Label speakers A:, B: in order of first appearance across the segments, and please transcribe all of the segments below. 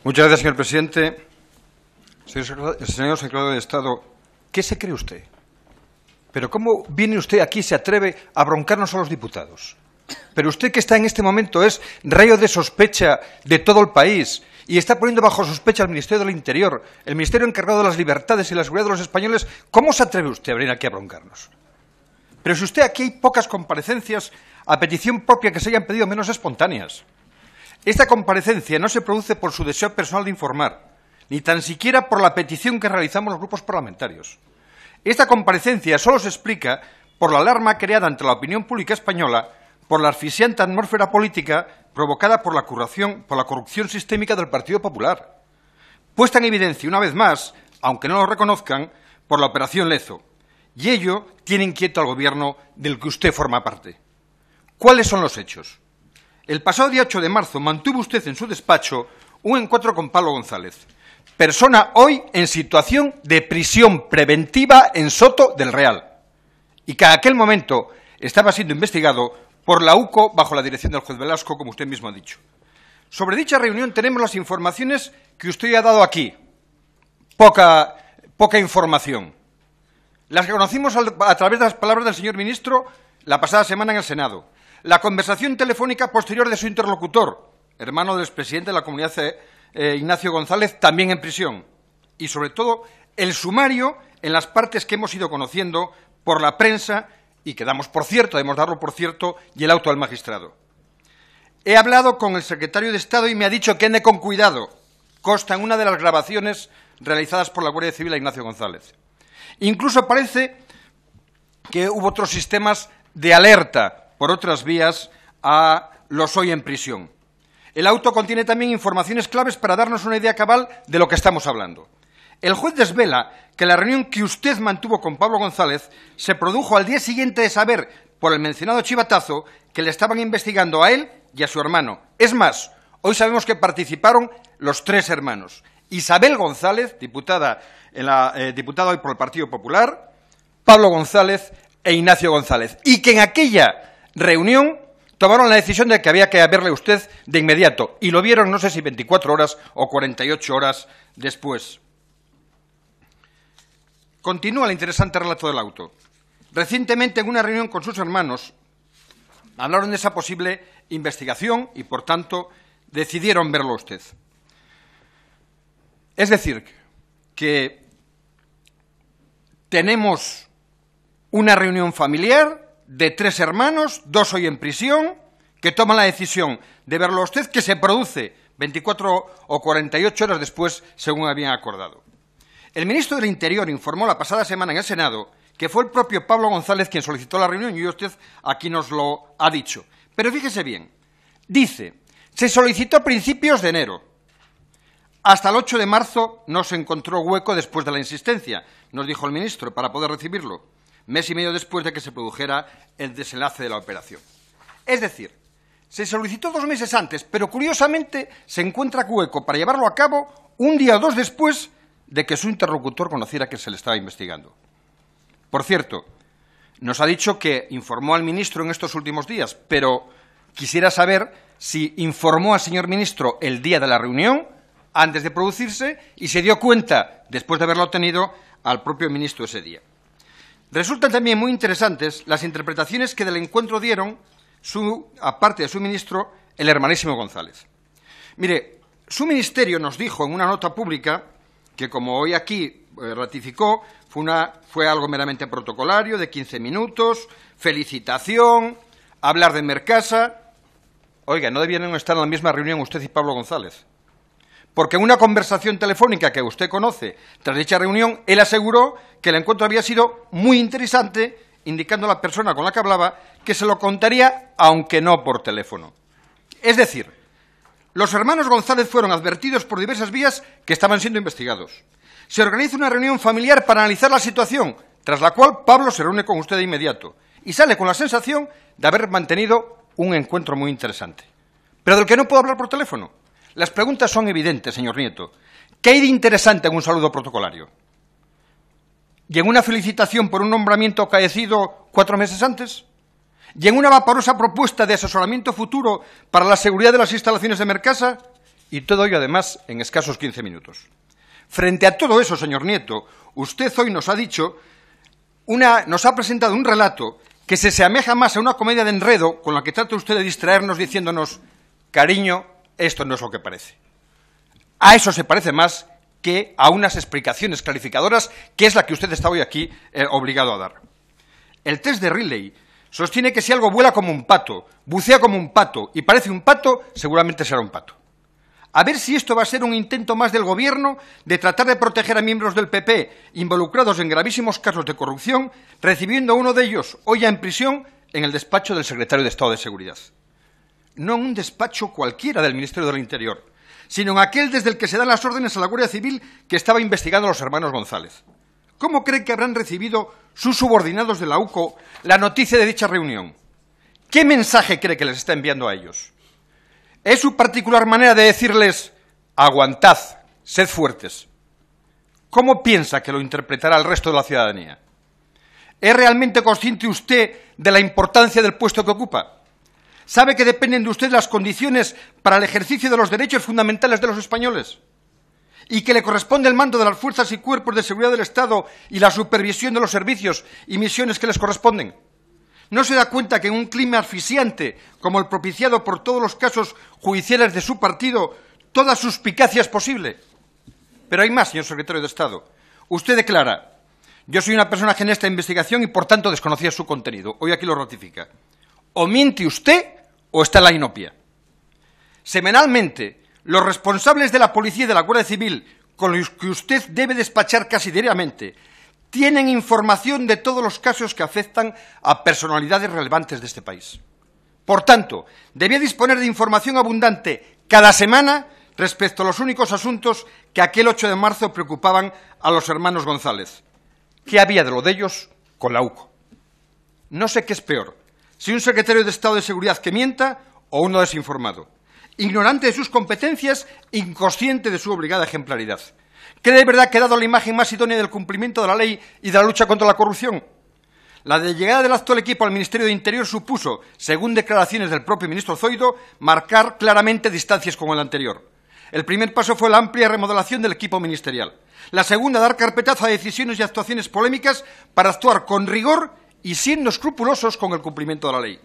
A: Muchas gracias, señor presidente. Señor secretario de Estado, ¿qué se cree usted? ¿Pero cómo viene usted aquí y se atreve a broncarnos a los diputados? Pero usted, que está en este momento, es reo de sospecha de todo el país y está poniendo bajo sospecha al Ministerio del Interior, el Ministerio encargado de las libertades y la seguridad de los españoles. ¿Cómo se atreve usted a venir aquí a broncarnos? Pero si usted, aquí hay pocas comparecencias a petición propia que se hayan pedido, menos espontáneas. Esta comparecencia no se produce por su deseo personal de informar, ni tan siquiera por la petición que realizamos los grupos parlamentarios. Esta comparecencia solo se explica por la alarma creada ante la opinión pública española por la asfixiante atmósfera política provocada por la corrupción sistémica del Partido Popular, puesta en evidencia una vez más, aunque no lo reconozcan, por la Operación Lezo. Y ello tiene inquieto al Gobierno del que usted forma parte. ¿Cuáles son los hechos? El pasado día 8 de marzo mantuvo usted en su despacho un encuentro con Pablo González, persona hoy en situación de prisión preventiva en Soto del Real, y que en aquel momento estaba siendo investigado por la UCO bajo la dirección del juez Velasco, como usted mismo ha dicho. Sobre dicha reunión tenemos las informaciones que usted ha dado aquí. Poca información. Las que conocimos a través de las palabras del señor ministro la pasada semana en el Senado. La conversación telefónica posterior de su interlocutor, hermano del expresidente de la comunidad, Ignacio González, también en prisión. Y, sobre todo, el sumario en las partes que hemos ido conociendo por la prensa y que damos por cierto, debemos darlo por cierto, y el auto del magistrado. He hablado con el secretario de Estado y me ha dicho que ande con cuidado. Consta en una de las grabaciones realizadas por la Guardia Civil a Ignacio González. Incluso parece que hubo otros sistemas de alerta por otras vías a los hoy en prisión. El auto contiene también informaciones claves para darnos una idea cabal de lo que estamos hablando. El juez desvela que la reunión que usted mantuvo con Pablo González se produjo al día siguiente de saber, por el mencionado chivatazo, que le estaban investigando a él y a su hermano. Es más, hoy sabemos que participaron los tres hermanos. Isabel González, diputada hoy por el Partido Popular, Pablo González e Ignacio González. Y que en aquella reunión tomaron la decisión de que había que verle a usted de inmediato. Y lo vieron, no sé si 24 horas o 48 horas después. Continúa el interesante relato del auto. Recientemente, en una reunión con sus hermanos, hablaron de esa posible investigación y, por tanto, decidieron verlo a usted. Es decir, que tenemos una reunión familiar de tres hermanos, dos hoy en prisión, que toman la decisión de verlo a usted, que se produce 24 o 48 horas después, según habían acordado. El ministro del Interior informó la pasada semana en el Senado que fue el propio Pablo González quien solicitó la reunión, y usted aquí nos lo ha dicho. Pero fíjese bien, dice, se solicitó a principios de enero. Hasta el 8 de marzo no se encontró hueco después de la insistencia, nos dijo el ministro, para poder recibirlo, mes y medio después de que se produjera el desenlace de la operación. Es decir, se solicitó 2 meses antes, pero curiosamente se encuentra hueco para llevarlo a cabo un día o dos después de que su interlocutor conociera que se le estaba investigando. Por cierto, nos ha dicho que informó al ministro en estos últimos días, pero quisiera saber si informó al señor ministro el día de la reunión, antes de producirse, y se dio cuenta, después de haberlo tenido, al propio ministro ese día. Resultan también muy interesantes las interpretaciones que del encuentro dieron, aparte de su ministro, el hermanísimo González. Mire, su ministerio nos dijo en una nota pública que, como hoy aquí ratificó, fue algo meramente protocolario, de 15 minutos, felicitación, hablar de Mercasa. Oiga, no debieron estar en la misma reunión usted y Pablo González. Porque en una conversación telefónica que usted conoce, tras dicha reunión, él aseguró que el encuentro había sido muy interesante, indicando a la persona con la que hablaba que se lo contaría, aunque no por teléfono. Es decir, los hermanos González fueron advertidos por diversas vías que estaban siendo investigados. Se organiza una reunión familiar para analizar la situación, tras la cual Pablo se reúne con usted de inmediato y sale con la sensación de haber mantenido un encuentro muy interesante, pero del que no puedo hablar por teléfono. Las preguntas son evidentes, señor Nieto. ¿Qué hay de interesante en un saludo protocolario? ¿Y en una felicitación por un nombramiento acaecido 4 meses antes? ¿Y en una vaporosa propuesta de asesoramiento futuro para la seguridad de las instalaciones de Mercasa? Y todo ello, además, en escasos 15 minutos. Frente a todo eso, señor Nieto, usted hoy nos ha dicho, nos ha presentado un relato que se asemeja más a una comedia de enredo con la que trata usted de distraernos diciéndonos, cariño, esto no es lo que parece. A eso se parece más que a unas explicaciones clarificadoras, que es la que usted está hoy aquí obligado a dar. El test de Riley sostiene que si algo vuela como un pato, bucea como un pato y parece un pato, seguramente será un pato. A ver si esto va a ser un intento más del Gobierno de tratar de proteger a miembros del PP involucrados en gravísimos casos de corrupción, recibiendo a uno de ellos hoy ya en prisión en el despacho del secretario de Estado de Seguridad. No en un despacho cualquiera del Ministerio del Interior, sino en aquel desde el que se dan las órdenes a la Guardia Civil que estaba investigando a los hermanos González. ¿Cómo cree que habrán recibido sus subordinados de la UCO la noticia de dicha reunión? ¿Qué mensaje cree que les está enviando a ellos? ¿Es su particular manera de decirles, aguantad, sed fuertes? ¿Cómo piensa que lo interpretará el resto de la ciudadanía? ¿Es realmente consciente usted de la importancia del puesto que ocupa? ¿Sabe que dependen de usted las condiciones para el ejercicio de los derechos fundamentales de los españoles? ¿Y que le corresponde el mando de las fuerzas y cuerpos de seguridad del Estado y la supervisión de los servicios y misiones que les corresponden? ¿No se da cuenta que en un clima asfixiante como el propiciado por todos los casos judiciales de su partido, toda suspicacia es posible? Pero hay más, señor secretario de Estado. Usted declara, yo soy una persona ajena a esta investigación y por tanto desconocía su contenido. Hoy aquí lo ratifica. O miente usted o está en la inopia. Semanalmente, los responsables de la policía y de la Guardia Civil, con los que usted debe despachar casi diariamente, tienen información de todos los casos que afectan a personalidades relevantes de este país. Por tanto, debía disponer de información abundante cada semana respecto a los únicos asuntos que aquel 8 de marzo preocupaban a los hermanos González. ¿Qué había de lo de ellos con la UCO? No sé qué es peor, si un secretario de Estado de Seguridad que mienta o uno desinformado, ignorante de sus competencias, inconsciente de su obligada ejemplaridad. ¿Cree de verdad que ha dado la imagen más idónea del cumplimiento de la ley y de la lucha contra la corrupción? La llegada del actual equipo al Ministerio de Interior supuso, según declaraciones del propio ministro Zoido, marcar claramente distancias con el anterior. El primer paso fue la amplia remodelación del equipo ministerial. La segunda, dar carpetazo a decisiones y actuaciones polémicas para actuar con rigor y siendo escrupulosos con el cumplimiento de la ley.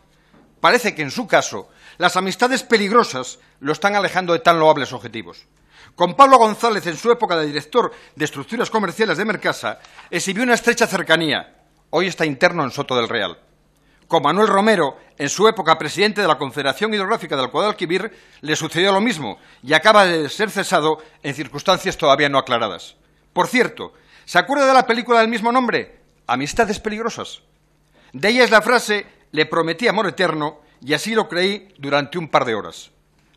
A: Parece que, en su caso, las amistades peligrosas lo están alejando de tan loables objetivos. Con Pablo González, en su época de director de estructuras comerciales de Mercasa, exhibió una estrecha cercanía. Hoy está interno en Soto del Real. Con Manuel Romero, en su época presidente de la Confederación Hidrográfica del Guadalquivir, le sucedió lo mismo y acaba de ser cesado en circunstancias todavía no aclaradas. Por cierto, ¿se acuerda de la película del mismo nombre? Amistades peligrosas. De ella es la frase, le prometí amor eterno, y así lo creí durante un par de horas.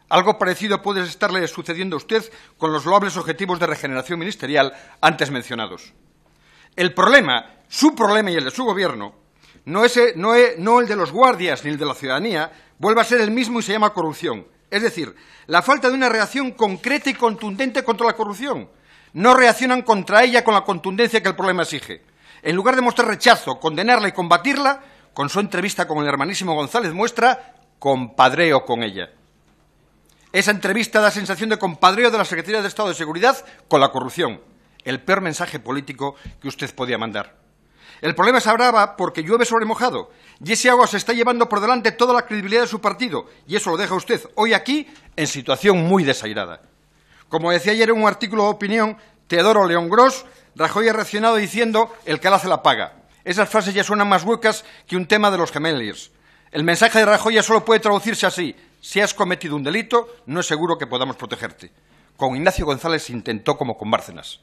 A: Algo parecido puede estarle sucediendo a usted con los loables objetivos de regeneración ministerial antes mencionados. El problema, su problema y el de su gobierno, no el de los guardias ni el de la ciudadanía, vuelve a ser el mismo y se llama corrupción. Es decir, la falta de una reacción concreta y contundente contra la corrupción. No reaccionan contra ella con la contundencia que el problema exige. En lugar de mostrar rechazo, condenarla y combatirla, con su entrevista con el hermanísimo González muestra compadreo con ella. Esa entrevista da sensación de compadreo de la Secretaría de Estado de Seguridad con la corrupción, el peor mensaje político que usted podía mandar. El problema se agrava porque llueve sobre mojado y ese agua se está llevando por delante toda la credibilidad de su partido y eso lo deja usted hoy aquí en situación muy desairada. Como decía ayer en un artículo de opinión, Teodoro León Gros, Rajoy ha reaccionado diciendo el que la hace la paga. Esas frases ya suenan más huecas que un tema de los Gemeliers. El mensaje de Rajoy ya solo puede traducirse así. Si has cometido un delito, no es seguro que podamos protegerte. Con Ignacio González se intentó como con Bárcenas.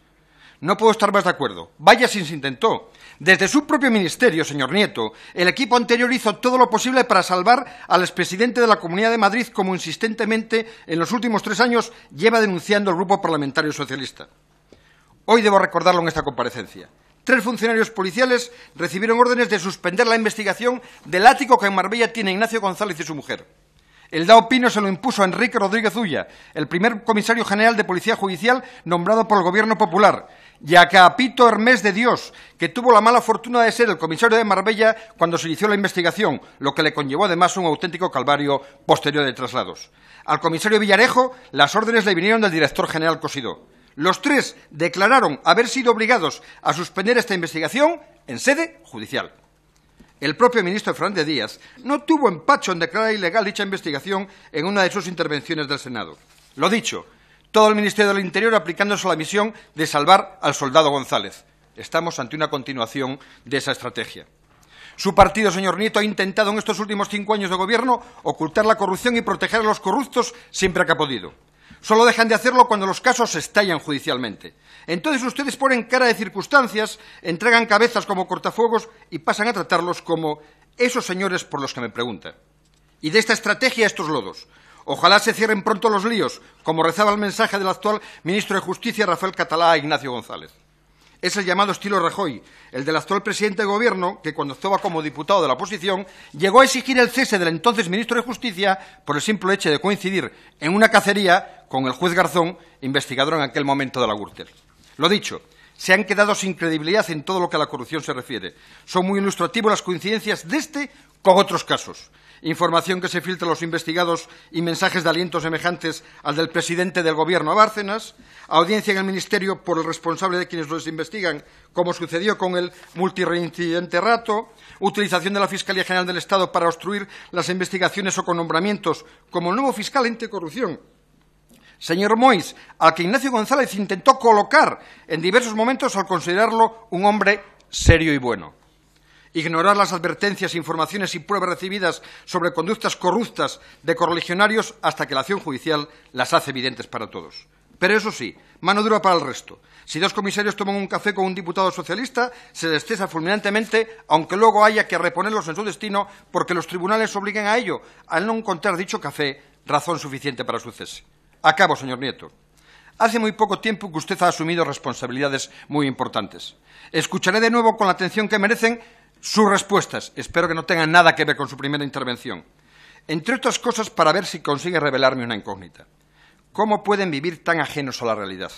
A: No puedo estar más de acuerdo. Vaya si se intentó. Desde su propio ministerio, señor Nieto, el equipo anterior hizo todo lo posible para salvar al expresidente de la Comunidad de Madrid, como insistentemente en los últimos 3 años lleva denunciando el Grupo Parlamentario Socialista. Hoy debo recordarlo en esta comparecencia. 3 funcionarios policiales recibieron órdenes de suspender la investigación del ático que en Marbella tiene Ignacio González y su mujer. El dao Pino se lo impuso a Enrique Rodríguez Ulla, el primer comisario general de Policía Judicial nombrado por el Gobierno Popular, y a Capito Hermés de Dios, que tuvo la mala fortuna de ser el comisario de Marbella cuando se inició la investigación, lo que le conllevó además un auténtico calvario posterior de traslados. Al comisario Villarejo las órdenes le vinieron del director general Cosidó. Los tres declararon haber sido obligados a suspender esta investigación en sede judicial. El propio ministro Fernández Díaz no tuvo empacho en declarar ilegal dicha investigación en una de sus intervenciones del Senado. Lo dicho, todo el Ministerio del Interior aplicándose a la misión de salvar al soldado González. Estamos ante una continuación de esa estrategia. Su partido, señor Nieto, ha intentado en estos últimos 5 años de gobierno ocultar la corrupción y proteger a los corruptos siempre que ha podido. Solo dejan de hacerlo cuando los casos estallan judicialmente. Entonces ustedes ponen cara de circunstancias, entregan cabezas como cortafuegos y pasan a tratarlos como esos señores por los que me preguntan. Y de esta estrategia estos lodos. Ojalá se cierren pronto los líos, como rezaba el mensaje del actual ministro de Justicia, Rafael Catalá, a Ignacio González. Es el llamado estilo Rajoy, el del actual presidente de Gobierno, que cuando estaba como diputado de la oposición, llegó a exigir el cese del entonces ministro de Justicia por el simple hecho de coincidir en una cacería con el juez Garzón, investigador en aquel momento de la Gürtel. Lo dicho, se han quedado sin credibilidad en todo lo que a la corrupción se refiere. Son muy ilustrativas las coincidencias de este con otros casos. Información que se filtra a los investigados y mensajes de aliento semejantes al del presidente del Gobierno a Bárcenas, audiencia en el Ministerio por el responsable de quienes los investigan, como sucedió con el multireincidente Rato, utilización de la Fiscalía General del Estado para obstruir las investigaciones o con nombramientos, como el nuevo fiscal anticorrupción, señor Mois, al que Ignacio González intentó colocar en diversos momentos al considerarlo un hombre serio y bueno. Ignorar las advertencias, informaciones y pruebas recibidas sobre conductas corruptas de correligionarios hasta que la acción judicial las hace evidentes para todos. Pero eso sí, mano dura para el resto. Si 2 comisarios toman un café con un diputado socialista, se les cesa fulminantemente, aunque luego haya que reponerlos en su destino porque los tribunales obliguen a ello, al no encontrar dicho café razón suficiente para su cese. Acabo, señor Nieto. Hace muy poco tiempo que usted ha asumido responsabilidades muy importantes. Escucharé de nuevo con la atención que merecen sus respuestas. Espero que no tengan nada que ver con su primera intervención. Entre otras cosas, para ver si consigue revelarme una incógnita. ¿Cómo pueden vivir tan ajenos a la realidad?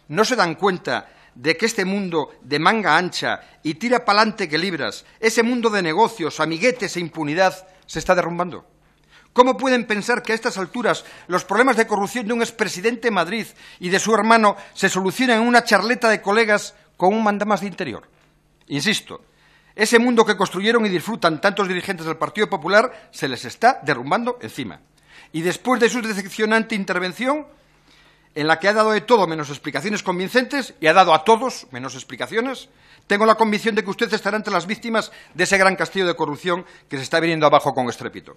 A: ¿No se dan cuenta de que este mundo de manga ancha y tira pa'lante que libras, ese mundo de negocios, amiguetes e impunidad, se está derrumbando? ¿Cómo pueden pensar que a estas alturas los problemas de corrupción de un expresidente de Madrid y de su hermano se solucionan en una charleta de colegas con un mandamás de Interior? Insisto, ese mundo que construyeron y disfrutan tantos dirigentes del Partido Popular se les está derrumbando encima. Y después de su decepcionante intervención, en la que ha dado de todo menos explicaciones convincentes y ha dado a todos menos explicaciones, tengo la convicción de que usted estará entre las víctimas de ese gran castillo de corrupción que se está viniendo abajo con estrépito.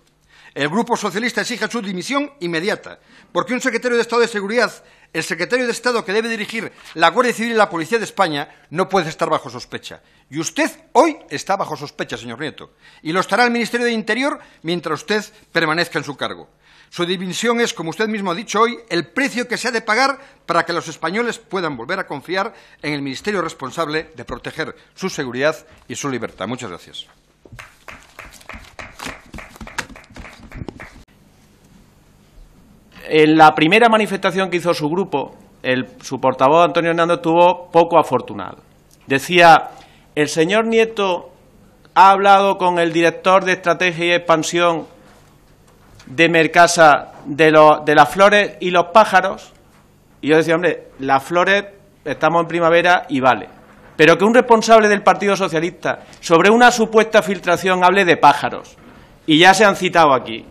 A: El Grupo Socialista exige su dimisión inmediata, porque un secretario de Estado de Seguridad, el secretario de Estado que debe dirigir la Guardia Civil y la Policía de España, no puede estar bajo sospecha. Y usted hoy está bajo sospecha, señor Nieto, y lo estará el Ministerio de Interior mientras usted permanezca en su cargo. Su dimisión es, como usted mismo ha dicho hoy, el precio que se ha de pagar para que los españoles puedan volver a confiar en el ministerio responsable de proteger su seguridad y su libertad. Muchas gracias.
B: En la primera manifestación que hizo su grupo, su portavoz Antonio Hernández estuvo poco afortunado. Decía, el señor Nieto ha hablado con el director de Estrategia y Expansión de Mercasa de las flores y los pájaros. Y yo decía, hombre, las flores estamos en primavera y vale. Pero que un responsable del Partido Socialista sobre una supuesta filtración hable de pájaros, y ya se han citado aquí,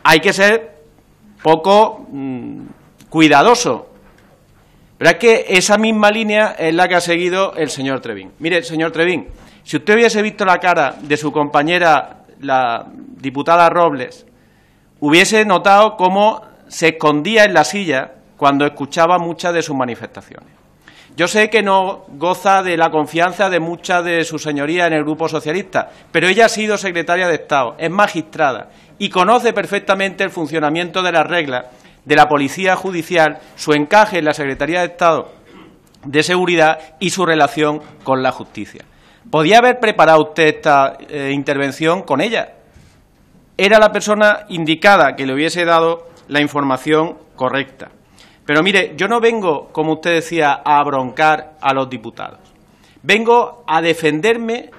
B: hay que ser poco cuidadoso. Pero es que esa misma línea es la que ha seguido el señor Trevín. Mire, señor Trevín, si usted hubiese visto la cara de su compañera, la diputada Robles, hubiese notado cómo se escondía en la silla cuando escuchaba muchas de sus manifestaciones. Yo sé que no goza de la confianza de muchas de sus señorías en el Grupo Socialista, pero ella ha sido secretaria de Estado, es magistrada y conoce perfectamente el funcionamiento de las reglas de la Policía Judicial, su encaje en la Secretaría de Estado de Seguridad y su relación con la justicia. ¿Podía haber preparado usted esta intervención con ella? era la persona indicada que le hubiese dado la información correcta. Pero mire, yo no vengo, como usted decía, a broncar a los diputados. Vengo a defenderme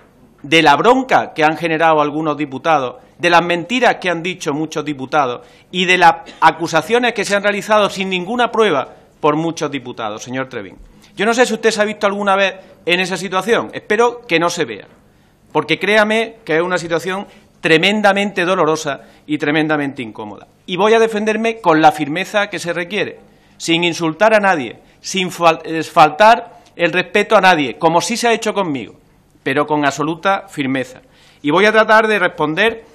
B: de la bronca que han generado algunos diputados, de las mentiras que han dicho muchos diputados y de las acusaciones que se han realizado sin ninguna prueba por muchos diputados, señor Trevín. Yo no sé si usted se ha visto alguna vez en esa situación. Espero que no se vea, porque créame que es una situación tremendamente dolorosa y tremendamente incómoda. Y voy a defenderme con la firmeza que se requiere, sin insultar a nadie, sin faltar el respeto a nadie, como sí se ha hecho conmigo, pero con absoluta firmeza. Y voy a tratar de responder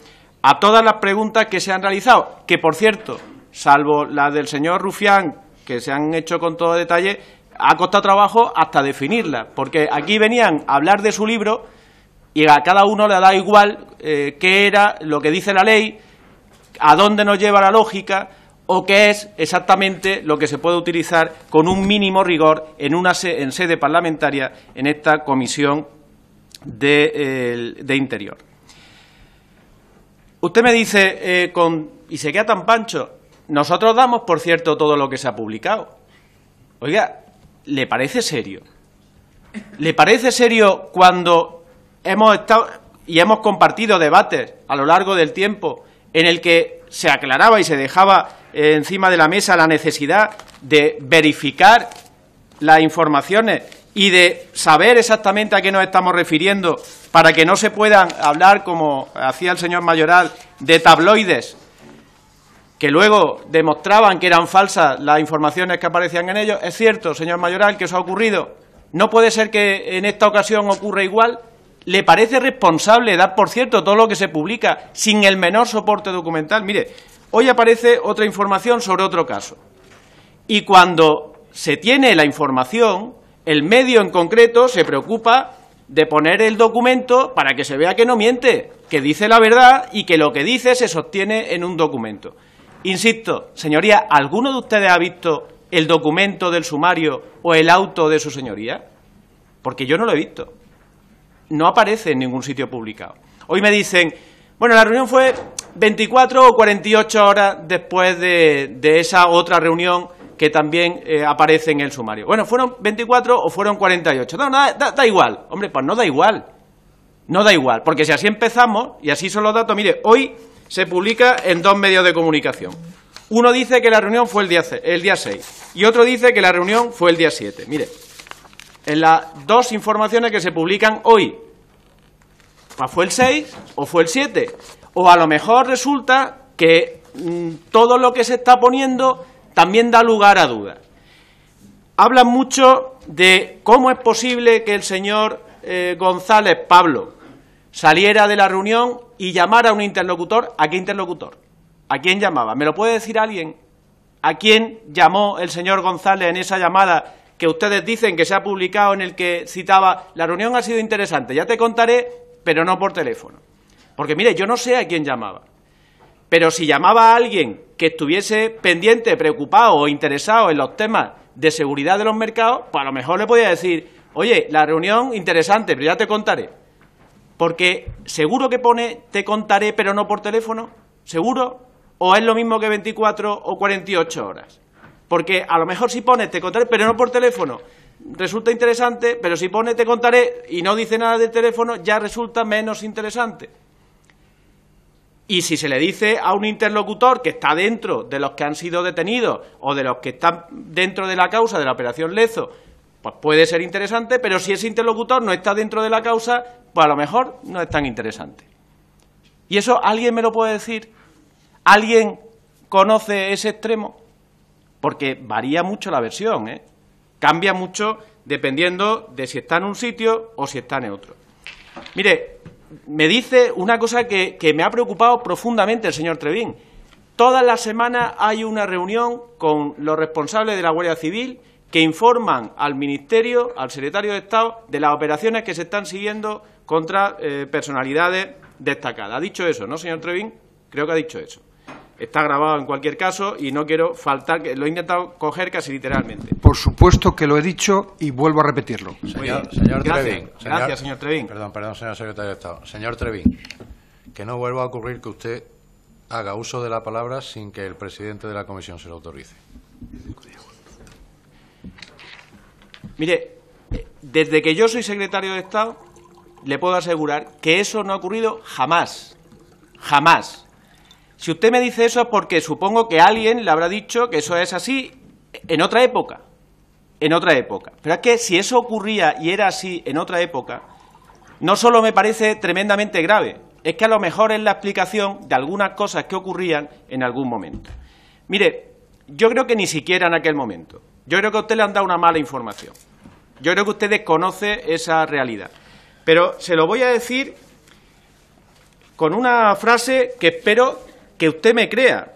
B: a todas las preguntas que se han realizado, que, por cierto, salvo las del señor Rufián, que se han hecho con todo detalle, ha costado trabajo hasta definirlas, porque aquí venían a hablar de su libro y a cada uno le da igual qué era lo que dice la ley, a dónde nos lleva la lógica o qué es exactamente lo que se puede utilizar con un mínimo rigor en sede parlamentaria en esta comisión de Interior. Usted me dice, y se queda tan pancho, nosotros damos, por cierto, todo lo que se ha publicado. Oiga, ¿le parece serio? ¿Le parece serio cuando hemos estado y hemos compartido debates a lo largo del tiempo en el que se aclaraba y se dejaba encima de la mesa la necesidad de verificar las informaciones y de saber exactamente a qué nos estamos refiriendo para que no se puedan hablar, como hacía el señor Mayoral, de tabloides que luego demostraban que eran falsas las informaciones que aparecían en ellos? Es cierto, señor Mayoral, que eso ha ocurrido. ¿No puede ser que en esta ocasión ocurra igual? ¿Le parece responsable dar, por cierto, todo lo que se publica sin el menor soporte documental? Mire, hoy aparece otra información sobre otro caso. Y cuando se tiene la información, el medio en concreto se preocupa de poner el documento para que se vea que no miente, que dice la verdad y que lo que dice se sostiene en un documento. Insisto, señoría, ¿alguno de ustedes ha visto el documento del sumario o el auto de su señoría? Porque yo no lo he visto. No aparece en ningún sitio publicado. Hoy me dicen, bueno, la reunión fue 24 o 48 horas después de esa otra reunión que también aparece en el sumario. Bueno, ¿fueron 24 o fueron 48? No, da igual. Hombre, pues no da igual. No da igual, porque si así empezamos, y así son los datos, mire, hoy se publica en dos medios de comunicación. Uno dice que la reunión fue el día 6 y otro dice que la reunión fue el día 7. Mire, en las dos informaciones que se publican hoy, pues fue el 6 o fue el 7. O a lo mejor resulta que todo lo que se está poniendo también da lugar a dudas. Hablan mucho de cómo es posible que el señor González Pablo saliera de la reunión y llamara a un interlocutor. ¿A qué interlocutor? ¿A quién llamaba? ¿Me lo puede decir alguien? ¿A quién llamó el señor González en esa llamada que ustedes dicen que se ha publicado, en el que citaba, la reunión ha sido interesante, ya te contaré, pero no por teléfono? Porque mire, yo no sé a quién llamaba, pero si llamaba a alguien que estuviese pendiente, preocupado o interesado en los temas de seguridad de los mercados, pues a lo mejor le podía decir, oye, la reunión interesante, pero ya te contaré. Porque seguro que pone te contaré, pero no por teléfono, ¿seguro? ¿O es lo mismo que 24 o 48 horas? Porque a lo mejor si pone te contaré, pero no por teléfono, resulta interesante, pero si pone te contaré y no dice nada del teléfono, ya resulta menos interesante. Y si se le dice a un interlocutor que está dentro de los que han sido detenidos o de los que están dentro de la causa de la operación Lezo, pues puede ser interesante, pero si ese interlocutor no está dentro de la causa, pues a lo mejor no es tan interesante. ¿Y eso alguien me lo puede decir? ¿Alguien conoce ese extremo? Porque varía mucho la versión, ¿eh? Cambia mucho dependiendo de si está en un sitio o si está en otro. Mire, me dice una cosa que me ha preocupado profundamente el señor Trevín. Todas las semanas hay una reunión con los responsables de la Guardia Civil que informan al Ministerio, al Secretario de Estado, de las operaciones que se están siguiendo contra personalidades destacadas. ¿Ha dicho eso, no, señor Trevín? Creo que ha dicho eso. Está grabado en cualquier caso y no quiero faltar, que lo he intentado coger casi literalmente.
A: Por supuesto que lo he dicho y vuelvo a repetirlo.
C: Señor
B: Trevín. Gracias, señor Trevín.
C: Perdón, señor secretario de Estado. Señor Trevín, que no vuelva a ocurrir que usted haga uso de la palabra sin que el presidente de la comisión se lo autorice.
B: Mire, desde que yo soy secretario de Estado, le puedo asegurar que eso no ha ocurrido jamás. Jamás. Si usted me dice eso es porque supongo que alguien le habrá dicho que eso es así en otra época. En otra época. Pero es que si eso ocurría y era así en otra época, no solo me parece tremendamente grave, es que a lo mejor es la explicación de algunas cosas que ocurrían en algún momento. Mire, yo creo que ni siquiera en aquel momento. Yo creo que a usted le han dado una mala información. Yo creo que usted desconoce esa realidad. Pero se lo voy a decir con una frase que espero que usted me crea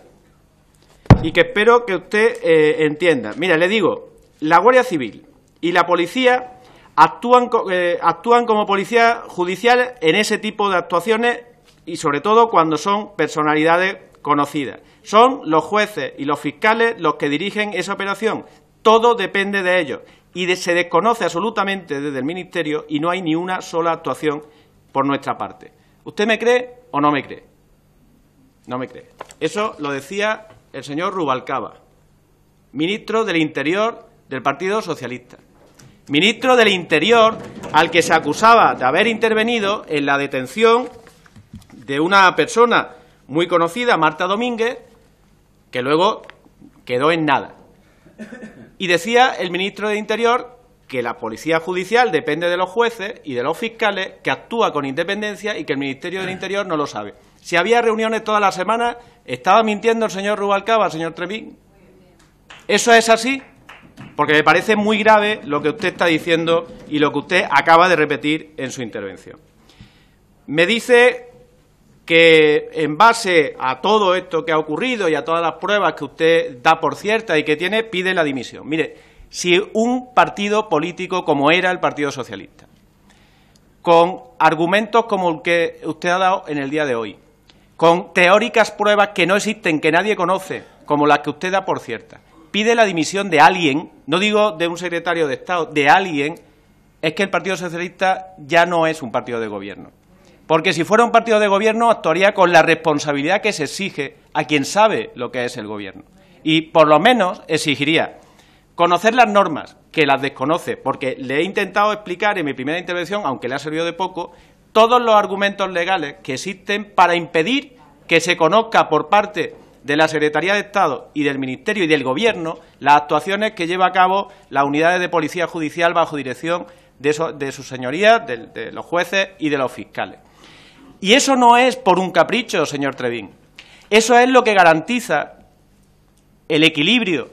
B: y que espero que usted entienda. Mira, le digo, la Guardia Civil y la policía actúan como policía judicial en ese tipo de actuaciones y sobre todo cuando son personalidades conocidas. Son los jueces y los fiscales los que dirigen esa operación. Todo depende de ellos y se desconoce absolutamente desde el Ministerio y no hay ni una sola actuación por nuestra parte. ¿Usted me cree o no me cree? No me cree. Eso lo decía el señor Rubalcaba, ministro del Interior del Partido Socialista. Ministro del Interior al que se acusaba de haber intervenido en la detención de una persona muy conocida, Marta Domínguez, que luego quedó en nada. Y decía el ministro de Interior que la policía judicial depende de los jueces y de los fiscales, que actúa con independencia y que el Ministerio del Interior no lo sabe. Si había reuniones todas las semanas, ¿estaba mintiendo el señor Rubalcaba, señor Trevín? ¿Eso es así? Porque me parece muy grave lo que usted está diciendo y lo que usted acaba de repetir en su intervención. Me dice que en base a todo esto que ha ocurrido y a todas las pruebas que usted da por ciertas y que tiene, pide la dimisión. Mire, si un partido político como era el Partido Socialista, con argumentos como el que usted ha dado en el día de hoy, con teóricas pruebas que no existen, que nadie conoce, como las que usted da por ciertas, pide la dimisión de alguien, no digo de un secretario de Estado, de alguien, es que el Partido Socialista ya no es un partido de gobierno. Porque si fuera un partido de gobierno, actuaría con la responsabilidad que se exige a quien sabe lo que es el gobierno. Y por lo menos exigiría conocer las normas, que las desconoce, porque le he intentado explicar en mi primera intervención, aunque le ha servido de poco, todos los argumentos legales que existen para impedir que se conozca por parte de la Secretaría de Estado y del Ministerio y del Gobierno las actuaciones que lleva a cabo las unidades de policía judicial bajo dirección de sus señorías, de los jueces y de los fiscales. Y eso no es por un capricho, señor Trevín. Eso es lo que garantiza el equilibrio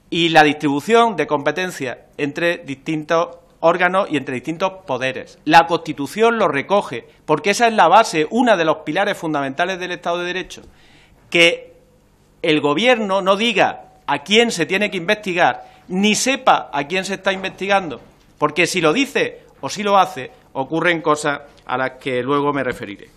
B: y la distribución de competencias entre distintos órganos y entre distintos poderes. La Constitución lo recoge, porque esa es la base, una de los pilares fundamentales del Estado de Derecho. Que el Gobierno no diga a quién se tiene que investigar, ni sepa a quién se está investigando, porque si lo dice o si lo hace, ocurren cosas a las que luego me referiré.